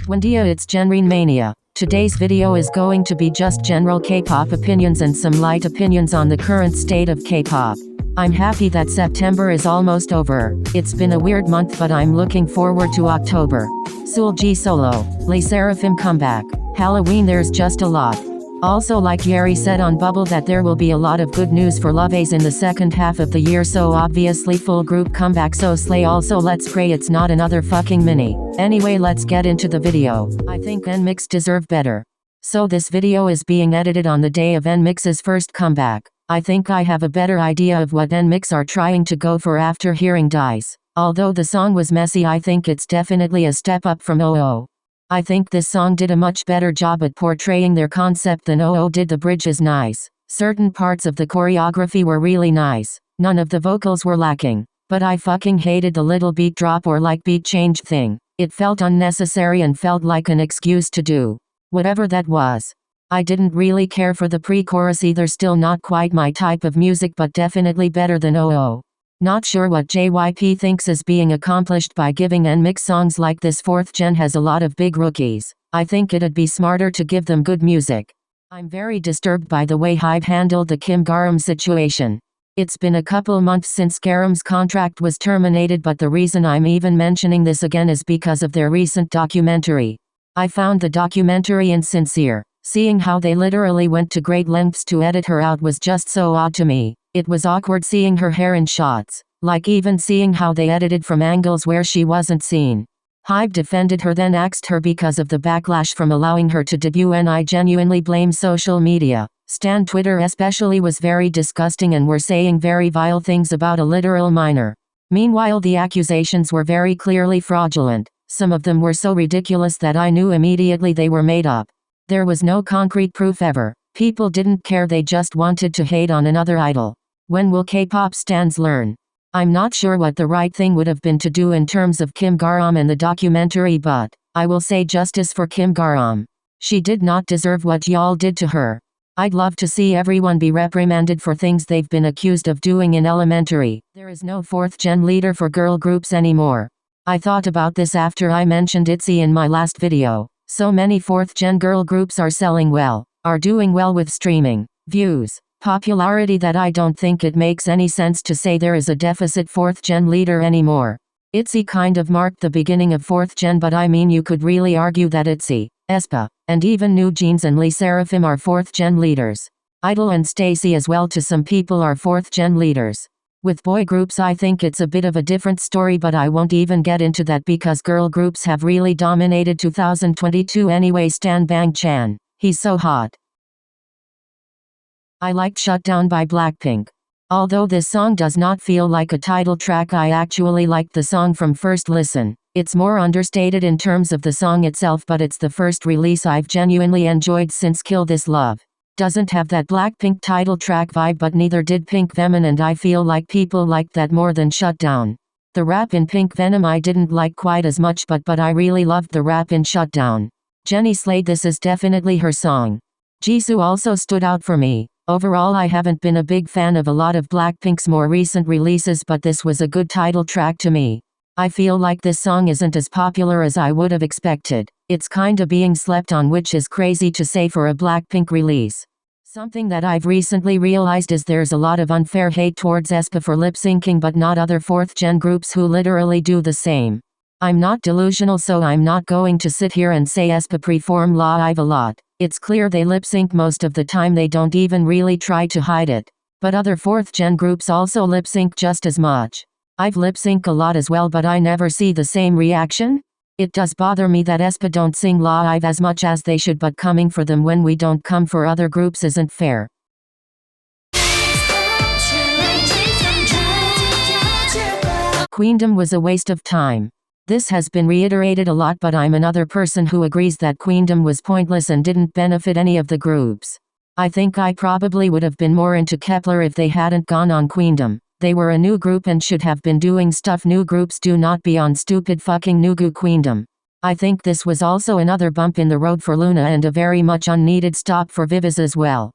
Wendia, it's Genreen Mania. Today's video is going to be just general K-pop opinions and some light opinions on the current state of K-pop. I'm happy that September is almost over. It's been a weird month, but I'm looking forward to October. Soolji solo, Le Sserafim comeback, Halloween, there's just a lot. Also, like Yeri said on Bubble, that there will be a lot of good news for Loves in the second half of the year, so obviously full group comeback, so slay. Also, let's pray it's not another fucking mini. Anyway, let's get into the video. I think Nmixx deserve better. So this video is being edited on the day of Nmixx's first comeback. I think I have a better idea of what Nmixx are trying to go for after hearing Dice. Although the song was messy, I think it's definitely a step up from OO. I think this song did a much better job at portraying their concept than OO did. The bridge is nice. Certain parts of the choreography were really nice. None of the vocals were lacking. But I fucking hated the little beat drop or like beat change thing. It felt unnecessary and felt like an excuse to do whatever that was. I didn't really care for the pre-chorus either, still not quite my type of music, but definitely better than OO. Not sure what JYP thinks is being accomplished by giving Nmixx songs like this. Fourth gen has a lot of big rookies. I think it'd be smarter to give them good music. I'm very disturbed by the way HYBE handled the Kim Garam situation. It's been a couple months since Garam's contract was terminated, but the reason I'm even mentioning this again is because of their recent documentary. I found the documentary insincere. Seeing how they literally went to great lengths to edit her out was just so odd to me. It was awkward seeing her hair in shots, like even seeing how they edited from angles where she wasn't seen. HYBE defended her, then axed her because of the backlash from allowing her to debut, and I genuinely blame social media. Stan Twitter especially was very disgusting and were saying very vile things about a literal minor. Meanwhile, the accusations were very clearly fraudulent. Some of them were so ridiculous that I knew immediately they were made up. There was no concrete proof ever. People didn't care, they just wanted to hate on another idol. When will K-pop stans learn? I'm not sure what the right thing would have been to do in terms of Kim Garam and the documentary, but I will say justice for Kim Garam. She did not deserve what y'all did to her. I'd love to see everyone be reprimanded for things they've been accused of doing in elementary. There is no fourth gen leader for girl groups anymore. I thought about this after I mentioned ITZY in my last video. So many fourth gen girl groups are selling well, are doing well with streaming, views, popularity, that I don't think it makes any sense to say there is a deficit fourth gen leader anymore. ITZY kind of marked the beginning of fourth gen, but I mean, you could really argue that ITZY, Espa, and even New Jeans and Le Sserafim are fourth gen leaders. Idol and Stacy as well, to some people, are fourth gen leaders. With boy groups I think it's a bit of a different story, but I won't even get into that because girl groups have really dominated 2022 anyway. Stan Bang Chan, he's so hot. I liked Shutdown by Blackpink. Although this song does not feel like a title track, I actually liked the song from first listen. It's more understated in terms of the song itself, but it's the first release I've genuinely enjoyed since Kill This Love. Doesn't have that Blackpink title track vibe, but neither did Pink Venom, and I feel like people liked that more than Shutdown. The rap in Pink Venom I didn't like quite as much, but I really loved the rap in Shutdown. Jennie slayed. This is definitely her song. Jisoo also stood out for me. Overall, I haven't been a big fan of a lot of Blackpink's more recent releases, but this was a good title track to me. I feel like this song isn't as popular as I would have expected. It's kinda being slept on, which is crazy to say for a Blackpink release. Something that I've recently realized is there's a lot of unfair hate towards Espa for lip syncing, but not other fourth gen groups who literally do the same. I'm not delusional, so I'm not going to sit here and say Espa perform live a lot. It's clear they lip sync most of the time, they don't even really try to hide it. But other fourth gen groups also lip sync just as much. I've lip sync a lot as well, but I never see the same reaction. It does bother me that Espa don't sing live as much as they should, but coming for them when we don't come for other groups isn't fair. Queendom was a waste of time. This has been reiterated a lot, but I'm another person who agrees that Queendom was pointless and didn't benefit any of the groups. I think I probably would have been more into Kepler if they hadn't gone on Queendom. They were a new group and should have been doing stuff new groups do, not be on stupid fucking Nugu Queendom. I think this was also another bump in the road for Luna and a very much unneeded stop for Viviz as well.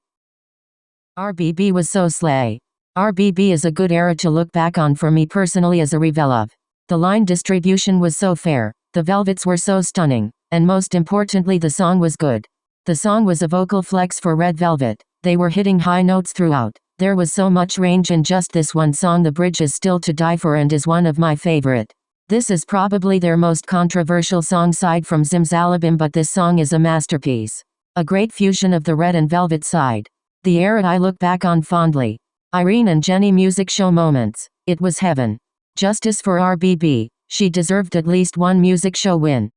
RBB was so slay. RBB is a good era to look back on for me personally as a Revelove. The line distribution was so fair. The Velvets were so stunning. And most importantly, the song was good. The song was a vocal flex for Red Velvet. They were hitting high notes throughout. There was so much range in just this one song. The bridge is still to die for and is one of my favorite. This is probably their most controversial song side from Zimzalabim, but this song is a masterpiece. A great fusion of the Red and Velvet side. The era I look back on fondly. Irene and Jenny music show moments. It was heaven. Justice for RBB. She deserved at least one music show win.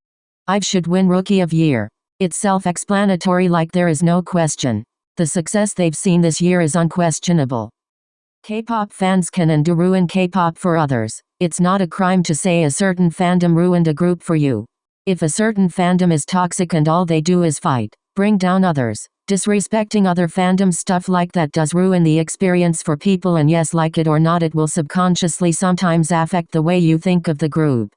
I should win Rookie of Year. It's self-explanatory, like there is no question. The success they've seen this year is unquestionable. K-pop fans can and do ruin K-pop for others. It's not a crime to say a certain fandom ruined a group for you. If a certain fandom is toxic and all they do is fight, bring down others, disrespecting other fandoms, stuff like that does ruin the experience for people, and yes, like it or not, it will subconsciously sometimes affect the way you think of the group.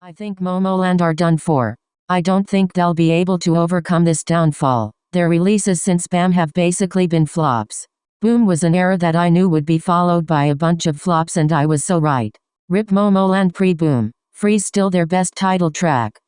I think Momoland are done for. I don't think they'll be able to overcome this downfall. Their releases since BAM have basically been flops. Boom was an era that I knew would be followed by a bunch of flops, and I was so right. Rip Momoland pre-Boom. Freeze still their best title track.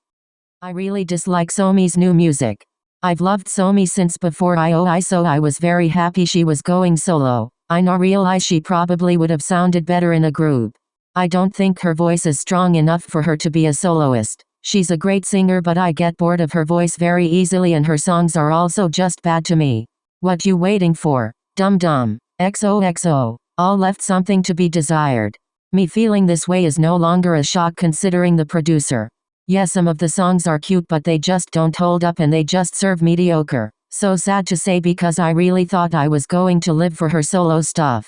I really dislike Somi's new music. I've loved Somi since before IOI, so I was very happy she was going solo. I now realize she probably would have sounded better in a group. I don't think her voice is strong enough for her to be a soloist. She's a great singer, but I get bored of her voice very easily, and her songs are also just bad to me. What you waiting for? Dum Dum. XOXO. All left something to be desired. Me feeling this way is no longer a shock considering the producer. Yes, some of the songs are cute, but they just don't hold up and they just serve mediocre. So sad to say, because I really thought I was going to live for her solo stuff.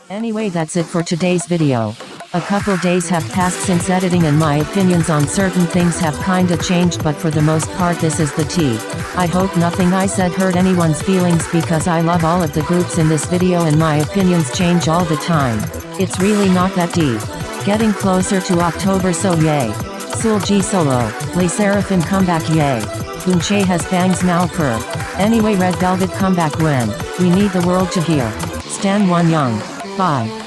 Anyway, that's it for today's video. A couple days have passed since editing and my opinions on certain things have kinda changed, but for the most part this is the tea. I hope nothing I said hurt anyone's feelings, because I love all of the groups in this video and my opinions change all the time. It's really not that deep. Getting closer to October, so yay. Soul G solo. Les Seraphim comeback, yay. Bunche has bangs now per. Anyway, Red Velvet comeback when. We need the world to hear. Stan One Young. Bye.